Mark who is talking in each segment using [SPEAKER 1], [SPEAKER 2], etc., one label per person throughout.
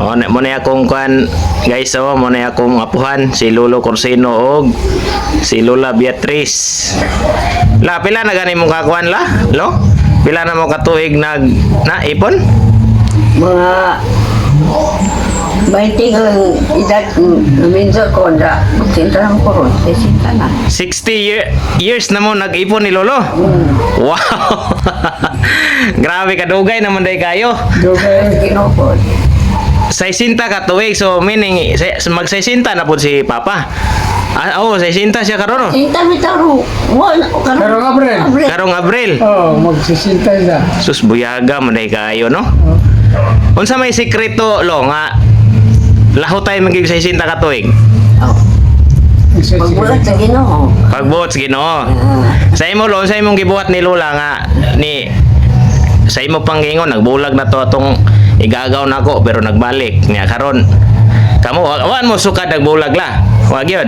[SPEAKER 1] mo na akong kuan guys, mo na akong apuhan si Lolo Corsino og si Lola Beatrice. La pila na gani mo kakuan la? Lo? Pila na mo katuig na ipon?
[SPEAKER 2] Mga 20 ang edad minsan ko na magsinta ng koron, sinta na.
[SPEAKER 1] 60 years na mo nag-ipon ni Lolo? Wow! Grabe kadugay naman day kayo.
[SPEAKER 2] Dugay kinopod.
[SPEAKER 1] 60 ka tuig, so meaning mag-60 na po si Papa. Oo, 60 siya karon.
[SPEAKER 2] Sinta mi taro.
[SPEAKER 3] Karong Abril.
[SPEAKER 1] Karong Abril.
[SPEAKER 3] Oh, magsisintay na.
[SPEAKER 1] Sus buyaga man day kayo, no? Unsa may sekreto lo nga laho tayo magig 60 ka tuig?
[SPEAKER 2] Pagbulat sa Ginoo.
[SPEAKER 1] Pagbuot sa Ginoo. Sa imo lo, sa imong gibuhat ni Lola nga ni sa imo panggingon nagbulag na to atong igagaw nako pero nagbalik niya karon. Kamo awan mo sukad nagbulag la. Wa gyud.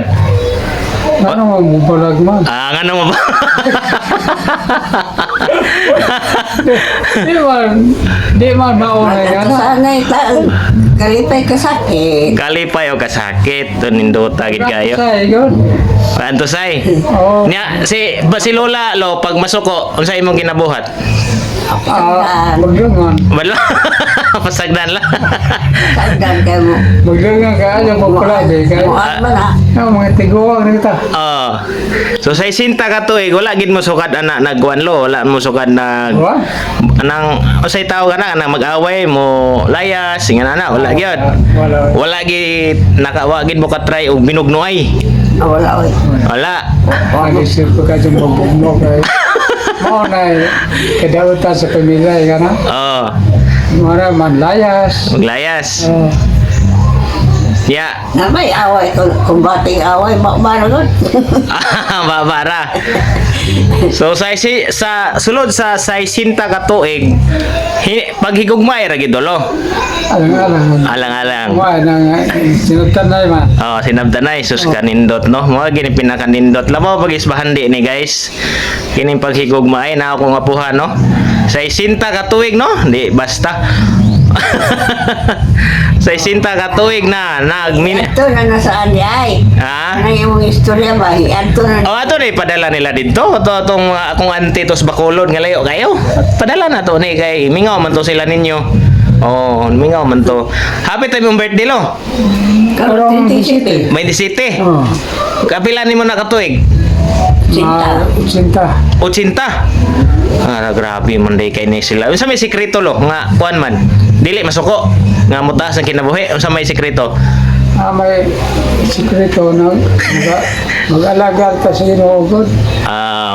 [SPEAKER 3] Ano mo bulag man?
[SPEAKER 1] Ngano mo ba?
[SPEAKER 3] Di man mauna yan.
[SPEAKER 2] Sanay ta kalipay kasakit.
[SPEAKER 1] Kalipay o kasakit to nindota gid kayo.
[SPEAKER 3] Sa yun.
[SPEAKER 1] Anto say.
[SPEAKER 3] Oh.
[SPEAKER 1] Nya si Lola lo pag masuko unsa imong ginabuhat?
[SPEAKER 3] Maglungan.
[SPEAKER 1] Wala. Pasagdan la.
[SPEAKER 2] Sagdan kay mo.
[SPEAKER 3] Maglungan ka aja po palabi.
[SPEAKER 2] Muad man ha.
[SPEAKER 3] Mga tiguang na kita.
[SPEAKER 1] So sa isinta ka tuig wala gid mo sukad ana nagkuan lo, wala mo sukad nag
[SPEAKER 3] What?
[SPEAKER 1] anang usay tao kana nang mag-away mo layas nga na wala gyud.
[SPEAKER 3] Wala.
[SPEAKER 1] Wala gid nakawa gid mo ka try og binugnoy.
[SPEAKER 2] Wala oy.
[SPEAKER 1] Wala.
[SPEAKER 3] Nag-isip ko ka dyan magbugno kayo. Mauna kadautan sa pamilya ka na. Mara man layas.
[SPEAKER 1] Maglayas. Ya.
[SPEAKER 2] Na may away kung bating away maragon.
[SPEAKER 1] Babara. So sa sulod sa 60 ka tuig paghigugmay ra gid dolo.
[SPEAKER 3] Alang-alang.
[SPEAKER 1] Alang-alang.
[SPEAKER 3] Wala nang sinuntan na man.
[SPEAKER 1] Sinabdanay sus kanindot no. Mo gini pinakanindot. Labo pag-isbahan di ni guys. Kini paghigugmay na akong apuhan no. Sa 60 ka tuig no. Di basta. Sa 60 ka tuig na
[SPEAKER 2] Ito na nasaan di ay. Ano yung istorya ba? Ito na.
[SPEAKER 1] Ato ni padala nila dito. Atong akong auntie tos Bacolod nga layo kayo. Padala na to ni kay mingaw man to sila ninyo. Mingaw man to. Happy time yung birthday lo.
[SPEAKER 2] Karong 27.
[SPEAKER 1] 27.
[SPEAKER 3] Oh.
[SPEAKER 1] Kapila nimo na katuig?
[SPEAKER 2] Sinta.
[SPEAKER 3] Sinta.
[SPEAKER 1] 80. Grabe man day kay ni sila. Unsa may sekreto lo nga kuan man? Dili masuko nga mutaas ang kinabuhi. Unsa may sekreto?
[SPEAKER 3] May sikreto na mag-alaga ta sa inuugod.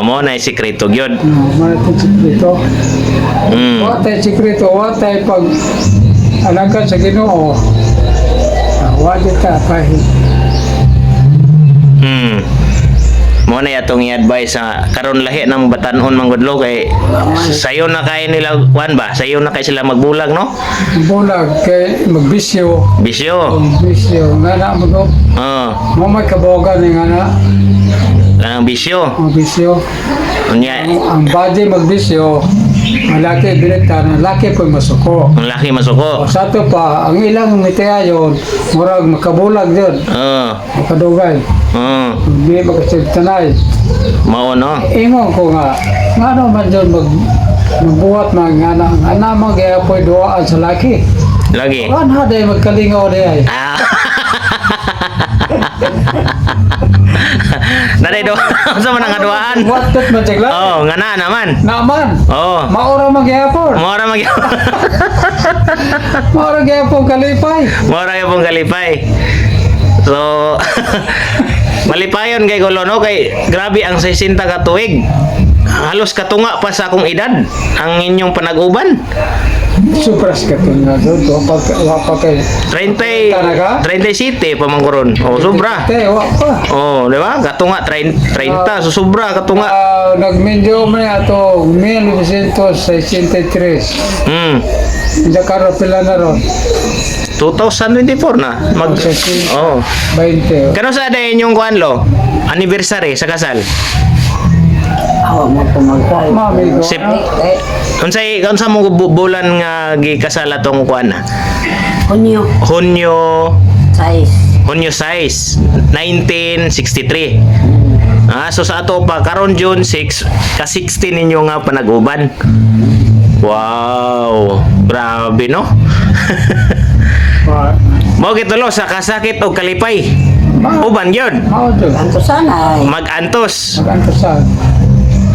[SPEAKER 1] Mo na sekreto gyud.
[SPEAKER 3] Marating sikreto.
[SPEAKER 1] Mm.
[SPEAKER 3] Watay sikreto, watay pag alaga sa Ginoo. Wadi ka pahit.
[SPEAKER 1] Mo na atong i-advise sa karon lahi ng batanon manggudlo kay sayo na kay nila kuan ba? Sayo na kay sila magbulag no?
[SPEAKER 3] Bulag kay magbisyo.
[SPEAKER 1] Bisyo.
[SPEAKER 3] Bisyo. Nga na mo do. Mo may kabogan nga na.
[SPEAKER 1] Ang bisyo.
[SPEAKER 3] Ang bisyo.
[SPEAKER 1] Unya
[SPEAKER 3] Ang body magbisyo. Ang laki direkta na laki po masuko.
[SPEAKER 1] ang laki masuko.
[SPEAKER 3] Sa to pa, ang ilang mitiayon, murag makabulag din. Makadugay. Hindi makasigtanay.
[SPEAKER 1] Mao no.
[SPEAKER 3] Ingon ko nga man dyan magbuhat mga nga mag-iapoy doaan sa laki.
[SPEAKER 1] Lagi.
[SPEAKER 3] Kan ha day magkalingaw day ay.
[SPEAKER 1] Naday do. Unsa man ang aduaan?
[SPEAKER 3] Watot man sigla.
[SPEAKER 1] Nga na naman.
[SPEAKER 3] Naman. Maura mag-iapon.
[SPEAKER 1] Mora mag
[SPEAKER 3] Maura gyapon kalipay.
[SPEAKER 1] Mora yung pong kalipay. So malipayon kay gulo no kay grabe ang 60 ka tuig. Halos katunga pa sa akong edad ang inyong panag-uban.
[SPEAKER 3] Supras ka to nga doon. Wapa kay
[SPEAKER 1] 37 pa man karon. Sobra.
[SPEAKER 3] Wapa.
[SPEAKER 1] Di ba? Katunga 30 so sobra katunga.
[SPEAKER 3] Nagmedyo man ato 1963. Hindi karo pila na ron.
[SPEAKER 1] 2024 na.
[SPEAKER 3] 20.
[SPEAKER 1] Kano sa day inyong kuan lo? Anniversary sa kasal.
[SPEAKER 2] Awa mo kumagkay.
[SPEAKER 3] Mami ko.
[SPEAKER 1] Unsa mo bulan nga gikasal atong kuan na?
[SPEAKER 2] Hunyo.
[SPEAKER 1] Hunyo
[SPEAKER 2] Size.
[SPEAKER 1] Hunyo 6, 1963. So sa ato pa karon June 6 ka 16 ninyo nga panag-uban. Wow, grabe no. Mao gitulo sa kasakit og kalipay. Uban gyud.
[SPEAKER 2] Anto sana.
[SPEAKER 1] Mag-antos.
[SPEAKER 3] Mag-antosan.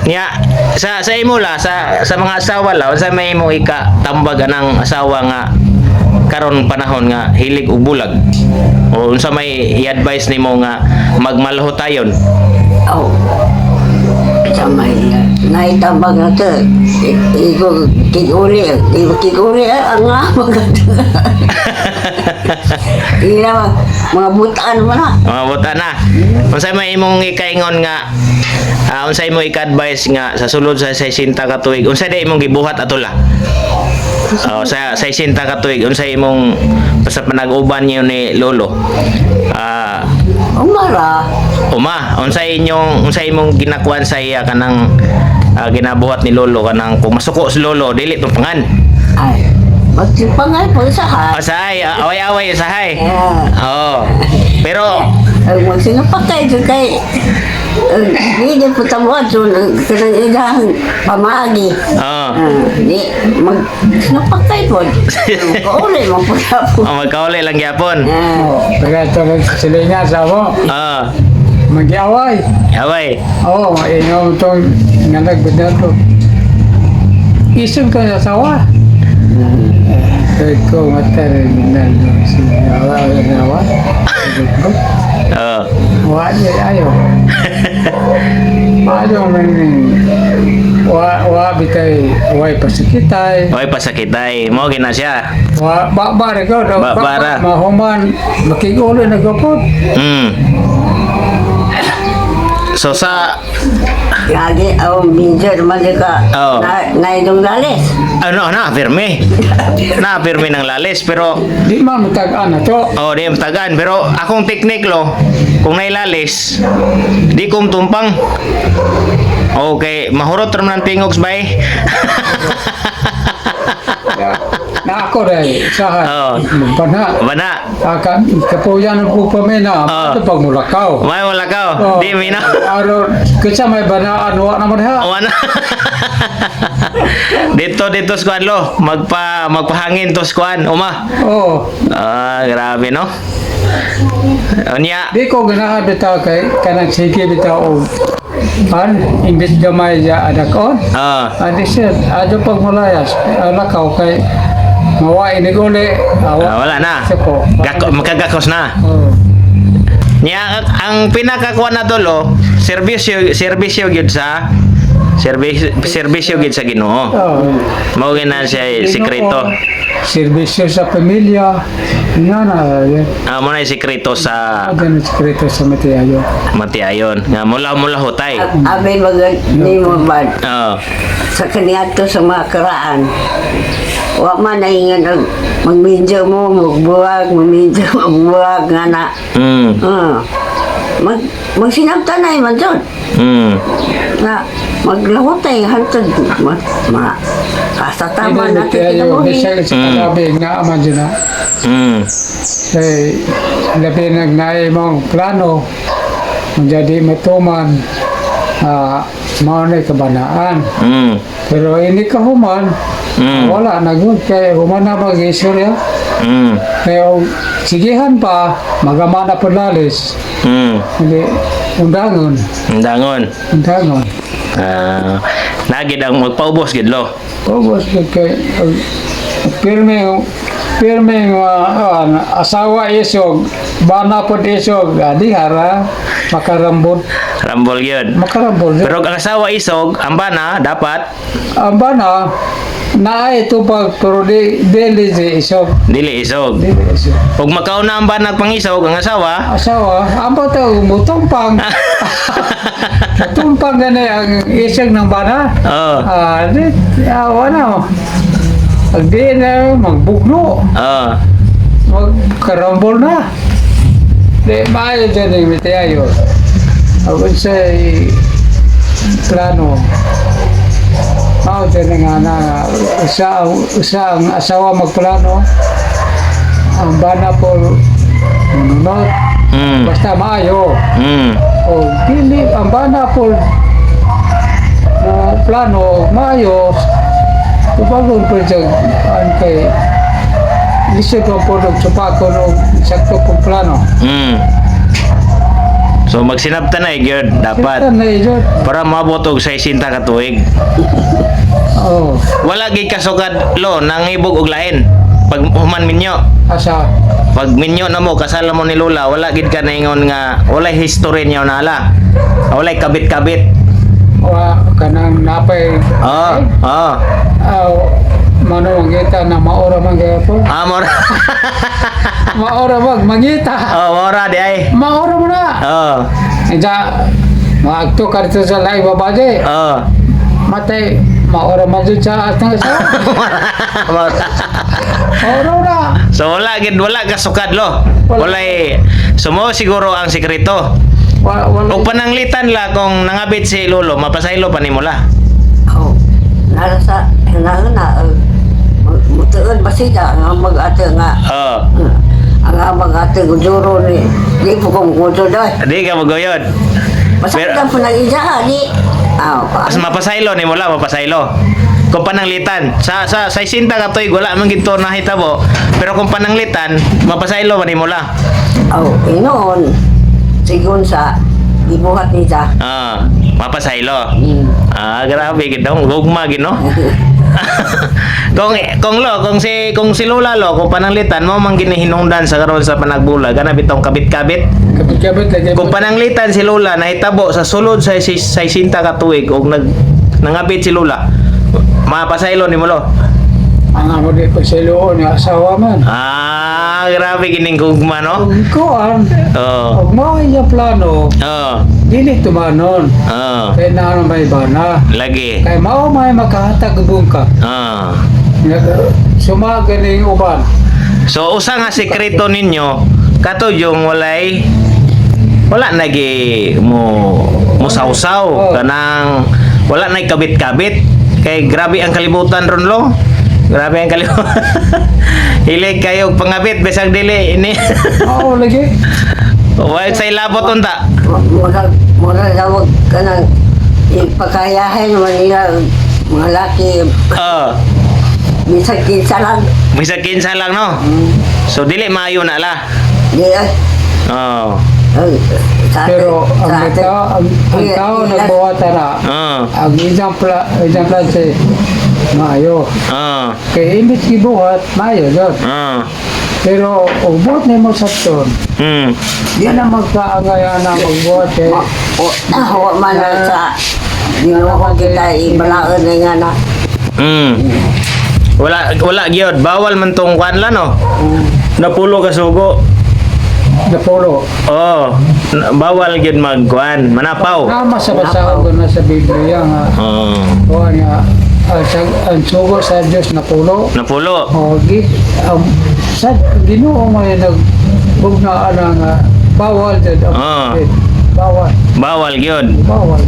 [SPEAKER 1] Nya sa imo la sa mga asawa la unsa may imo ikatambag anang asawa nga karon panahon nga hilig og bulag. O unsa may i-advise nimo nga magmalhotayon?
[SPEAKER 2] Oh. Samay naitambag na to. Igo kiguri ang nga maganda. Ila mga butaan mo na.
[SPEAKER 1] Mga buta na. Unsa may imong ikaingon nga unsa imo ika-advise nga sa sulod sa 60 ka tuig unsa day imong gibuhat atula? Sa 60 ka tuig unsa imong sa panag-uban niyo ni lolo?
[SPEAKER 2] Umara.
[SPEAKER 1] Unsa imong ginakuan sa iya kanang ginabuhat ni lolo kanang kung masuko si lolo dili tumpangan.
[SPEAKER 2] Ay. Magpangay po sa ha.
[SPEAKER 1] Sahay, away-away sahay.
[SPEAKER 2] Yeah.
[SPEAKER 1] Pero
[SPEAKER 2] Magsinapakay dyan kay hindi po tamuan doon kanang ilang pamagi. Di magsinapakay po. Kauli mo po na po.
[SPEAKER 1] magkauli lang gyapon.
[SPEAKER 3] Pero ito lang sila nga sa mo. Mag-iaway.
[SPEAKER 1] Away.
[SPEAKER 3] Oo, yung itong nga nagbedal to. Isip ko sa sawa. Kaya ko matarin na sinawa. Wala ayaw. Ayaw man bitay way pasakitay.
[SPEAKER 1] Way pasakitay. Mo gina siya.
[SPEAKER 3] Bara ko.
[SPEAKER 1] Bara.
[SPEAKER 3] Mahuman makigulo na gapot.
[SPEAKER 1] So sa
[SPEAKER 2] Lagi ang binjer malika na idong lalis.
[SPEAKER 1] Firme. Firme ng lalis pero
[SPEAKER 3] Di man matagaan na to.
[SPEAKER 1] di matagan pero akong teknik lo kung nailalis di kong tumpang. Okay, mahurot ram ng tingogs bay.
[SPEAKER 3] Na ako rin, sahat. Bana. Akan, kapuyan ng pupamena, ito pag mulakaw.
[SPEAKER 1] May mulakaw, di mina.
[SPEAKER 3] Aro, kasi may banaan, wala naman ha.
[SPEAKER 1] Wana. dito skuan lo, magpahangin to skuan, uma. Grabe no. Unya.
[SPEAKER 3] Di ko ganahan bitaw kay kanang sige bitaw o imbis gamay ya anak on. Adi siya, adyo pag mulayas, lakaw kay mawain ni guli.
[SPEAKER 1] Wala na. Magkagakos na. Nya ang pinakakuan na tolo, serbisyo gyud sa serbisyo gyud sa Ginoo. Mao gina siya sikreto.
[SPEAKER 3] Serbisyo sa pamilya. Yan na.
[SPEAKER 1] Mo na sikreto sa
[SPEAKER 3] sikreto sa Matiayon.
[SPEAKER 1] Matiayon. Nga mula hutay.
[SPEAKER 2] Abi magad ni mo ba?
[SPEAKER 3] sa
[SPEAKER 2] kaniadto sa mga karaan. Wa man naingan og magmedyo mo magbuwag, magmedyo magbuwag nga na. Magsinabtanay man dyan. Na maglahutay hantod kasataman natin kinabuhi.
[SPEAKER 3] Bisaya sa kalabing na aman dyan na. Labi nagnay mong plano menjadi matuman mau na kabanaan. Pero ini kahuman wala nagud kay human na mag-isur ya. Kaya sigihan pa magamana po lalis. Hindi undangon.
[SPEAKER 1] Nagid ang magpaubos gid lo.
[SPEAKER 3] Ubos kay pirme asawa isog bana po isog adi hara makarambol
[SPEAKER 1] Yun.
[SPEAKER 3] makarambol
[SPEAKER 1] Pero ang asawa isog, ang bana dapat
[SPEAKER 3] ang bana na ito pag pero dili isog
[SPEAKER 1] dili isog. Ug makauna ang bana pangisog ang asawa.
[SPEAKER 3] Ang bata umutumpang tumpang gani ang isog ng bana. Di wala di na magbugno. Magkarambol na. Di maayo dyan yung mitiayo. Ako sa'y plano. Ako dyan nga na isa ang asawa magplano. ang bana po nunod. Basta maayo. O dili ang bana po plano maayo. Tubagon po siya ang kay lisod po nagsupa ko nung sakto kong plano.
[SPEAKER 1] So magsinabta na gyud dapat
[SPEAKER 3] Ito na yun.
[SPEAKER 1] para maabot og 60 ka tuig.
[SPEAKER 3] Oo.
[SPEAKER 1] Wala gid kasugad lo nangibog og lain. Pag human minyo,
[SPEAKER 3] Asa.
[SPEAKER 1] pag minyo na mo kasala mo ni Lola, wala gid ka naingon nga wala history niyo nala. Wala kabit-kabit.
[SPEAKER 3] Wa kanang napay. Mano mangita na maora man kaya po.
[SPEAKER 1] Amor.
[SPEAKER 3] Maora mag mangita.
[SPEAKER 1] Mora di ay.
[SPEAKER 3] Maora mo na. Ija maagto ka dito sa live babaje. Matay maora man dito sa atang sa. Maora na.
[SPEAKER 1] So wala kasukad lo. Wala sumo siguro ang sikreto.
[SPEAKER 3] Wala.
[SPEAKER 1] Og pananglitan la kung nangabit si Lolo, mapasaylo pa nimo la.
[SPEAKER 2] Oh, nara sa hina-hina, mutuon ba siya ang mag-ate nga, ang mag-ate guduro ni, di po kong gudo doy.
[SPEAKER 1] Di ka magoyod.
[SPEAKER 2] Masaktan po nag-iya, di.
[SPEAKER 1] Mas mapasaylo nimo la, mapasaylo. Kung pananglitan, sa 60 ka toy wala man gid to nahitabo. Pero kung pananglitan, mapasaylo man nimo la.
[SPEAKER 2] Inoon, sigun sa ibuhat ni siya.
[SPEAKER 1] Mapasaylo. Grabe gid dong gugma gid no. kung si Lola lo kung pananglitan mo man ginihinungdan sa karon sa panagbulag kana bitong kabit-kabit.
[SPEAKER 3] Kabit-kabit lagi.
[SPEAKER 1] Kung pananglitan si Lola nahitabo sa sulod sa 60 ka tuig og nangabit si Lola, mapasaylo nimo lo.
[SPEAKER 3] Ang amo di pagsaluon nga asawa man.
[SPEAKER 1] Grabe gining gugma no.
[SPEAKER 3] Kuan. Og mao iya plano. Dili tumanon. Kaya na may bana.
[SPEAKER 1] Lagi.
[SPEAKER 3] Kay mao may makahatag bungka. Sumagaling uban.
[SPEAKER 1] So usa nga sekreto ninyo kato yung wala nagi mo sausaw kanang wala na kabit-kabit kay grabe ang kalibutan ron lo. Grabe ang kalibutan. Hilig kayo pangabit besag dili ini.
[SPEAKER 3] Oo lagi.
[SPEAKER 1] Wa say labot unta.
[SPEAKER 2] Mura daw ka nang ipakayahin naman nila mga laki. Bisag kinsa lang.
[SPEAKER 1] Bisag kinsa lang no. So dili maayo na la.
[SPEAKER 2] Di ay.
[SPEAKER 3] Pero ang tao nagbuwata na. Ang isang klase maayo. Kaya imbit gibuhat maayo jud. Pero ubot ni mo sakton. Di na magkaangaya na magbuhat eh.
[SPEAKER 2] Wa man sa di mo ko kita ibalaon nga na.
[SPEAKER 1] Wala gyud bawal man tong kwan la no. Napulo ka sugo.
[SPEAKER 3] Napulo.
[SPEAKER 1] Bawal gyud magkuan, manapaw.
[SPEAKER 3] Masabasa ko na sa Biblia nga. Kuan nga ang sugo sa Diyos napulo.
[SPEAKER 1] Napulo.
[SPEAKER 3] Sa Ginoo may nagbugna nga bawal jud. Bawal.
[SPEAKER 1] Bawal gyud.
[SPEAKER 3] Bawal.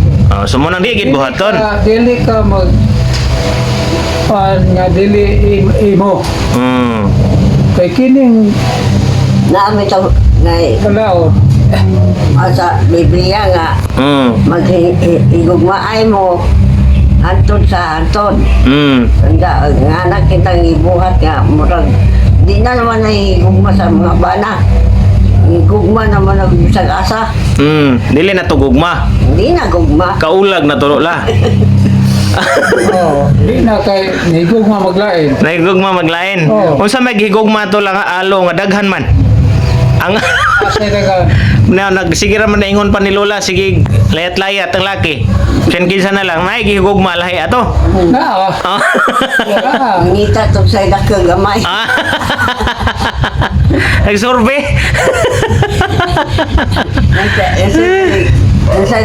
[SPEAKER 1] Sumunang di gid buhaton.
[SPEAKER 3] Dili ka mag nga dili imo. Kay kining
[SPEAKER 2] Naami to ngay
[SPEAKER 3] kalaot.
[SPEAKER 2] sa Biblia nga maghigugmaay mo hantod sa hantod. Nga anak kitang ibuhat nga murag di na naman nahigugma sa mga bana. Gugma naman ang bisag asa.
[SPEAKER 1] Dili na to gugma.
[SPEAKER 2] Hindi na gugma.
[SPEAKER 1] Kaulag na tulo la.
[SPEAKER 3] Di na kay nahigugma maglain.
[SPEAKER 1] Nahigugma maglain. Unsa may gihigugma to lang alo nga daghan man. Ang sige ra man ingon pa ni Lola sige layat-layat ang laki. Sen kinsa na lang may gihigugma lahi ato.
[SPEAKER 2] Ngita to sa dakang gamay.
[SPEAKER 1] Nagsurvey.
[SPEAKER 2] Sa